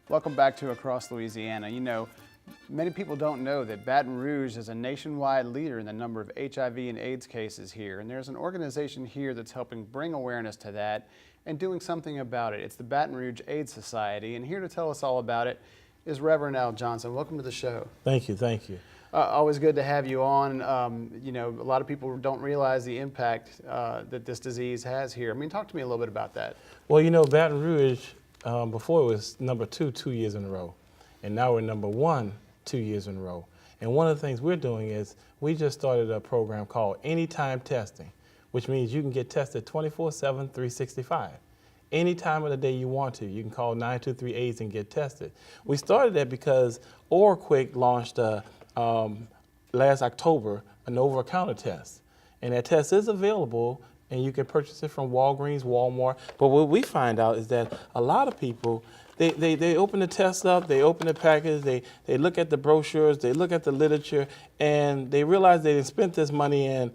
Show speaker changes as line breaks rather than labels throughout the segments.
Welcome back to Across Louisiana. You know, many people don't know that Baton Rouge is a nationwide leader in the number of HIV and AIDS cases here, and there's an organization here that's helping bring awareness to that and doing something about it. It's the Baton Rouge AIDS Society, and here to tell us all about it is Reverend Al Johnson. Welcome to the show.
Thank you, thank you.
Always good to have you on. You know, a lot of people don't realize the impact that this disease has here. I mean, talk to me a little bit about that.
Well, you know, Baton Rouge, before it was number 2 years in a row, and now we're number 1 2 years in a row. And one of the things we're doing is we just started a program called Anytime Testing, which means you can get tested 24/7, 365. Any time of the day you want to. You can call 923-AIDS and get tested. We started that because OraQuick launched last October an over-the-counter test. And that test is available, and you can purchase it from Walgreens, Walmart. But what we find out is that a lot of people, they open the test up, they open the package, they look at the brochures, they look at the literature, and they realize they spent this money and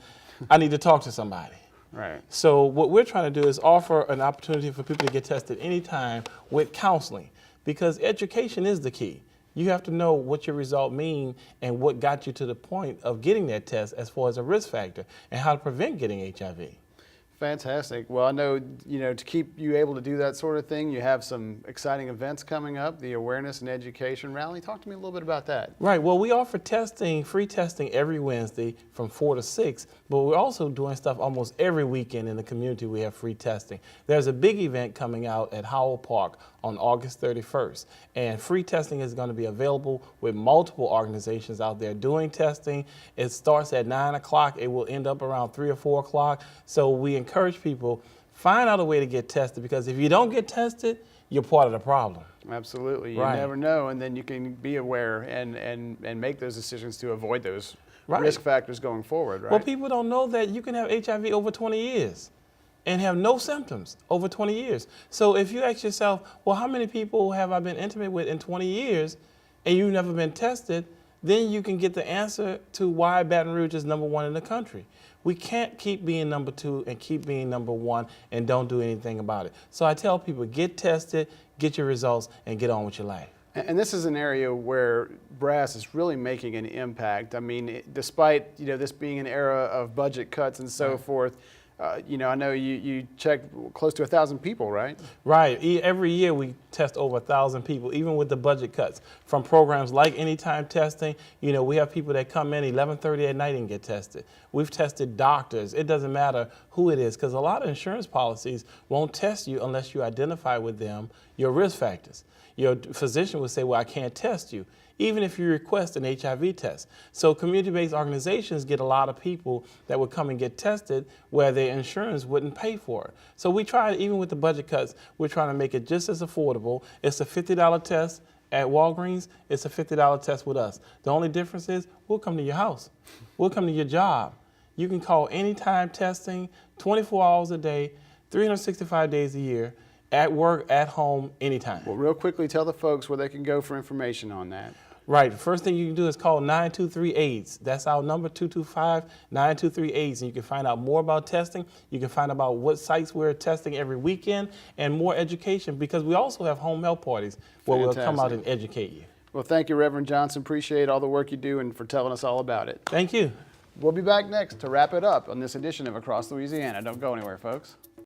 I need to talk to somebody.
Right.
So what we're trying to do is offer an opportunity for people to get tested anytime with counseling, because education is the key. You have to know what your result mean and what got you to the point of getting that test as far as a risk factor and how to prevent getting HIV.
Fantastic. Well, I know, you know, to keep you able to do that sort of thing, you have some exciting events coming up, the Awareness and Education Rally. Talk to me a little bit about that.
Right. Well, we offer testing, free testing every Wednesday from 4 to 6, but we're also doing stuff almost every weekend in the community. We have free testing. There's a big event coming out at Howell Park on August 31st, and free testing is going to be available with multiple organizations out there doing testing. It starts at 9 o'clock. It will end up around 3 or 4 o'clock. So we encourage people, find out a way to get tested, because if you don't get tested, you're part of the problem.
Absolutely. You
Right.
never know, and then you can be aware and make those decisions to avoid those
Right.
risk factors going forward, right?
Well, people don't know that you can have HIV over 20 years and have no symptoms over 20 years. So if you ask yourself, well, how many people have I been intimate with in 20 years and you've never been tested, then you can get the answer to why Baton Rouge is number 1 in the country. We can't keep being number 2 and keep being number 1 and don't do anything about it. So I tell people, get tested, get your results, and get on with your life.
And this is an area where brass is really making an impact. I mean, despite, you know, this being an era of budget cuts and so forth, you know, I know you checked close to 1,000 people, right?
Right. Every year we test over 1,000 people, even with the budget cuts. From programs like Anytime Testing, you know, we have people that come in 11:30 at night and get tested. We've tested doctors. It doesn't matter who it is, because a lot of insurance policies won't test you unless you identify with them your risk factors. Your physician would say, well, I can't test you, even if you request an HIV test. So community-based organizations get a lot of people that would come and get tested where their insurance wouldn't pay for it. So we try, even with the budget cuts, we're trying to make it just as affordable. It's a $50 test at Walgreens. It's a $50 test with us. The only difference is we'll come to your house. We'll come to your job. You can call Anytime Testing 24 hours a day, 365 days a year, at work, at home, anytime.
Well, real quickly, tell the folks where they can go for information on that.
Right. The first thing you can do is call 923-AIDS. That's our number, 225-923-AIDS. And you can find out more about testing. You can find out about what sites we're testing every weekend and more education, because we also have home health parties where we'll come out and educate you.
Well, thank you, Reverend Johnson. Appreciate all the work you do and for telling us all about it.
Thank you.
We'll be back next to wrap it up on this edition of Across Louisiana. Don't go anywhere, folks.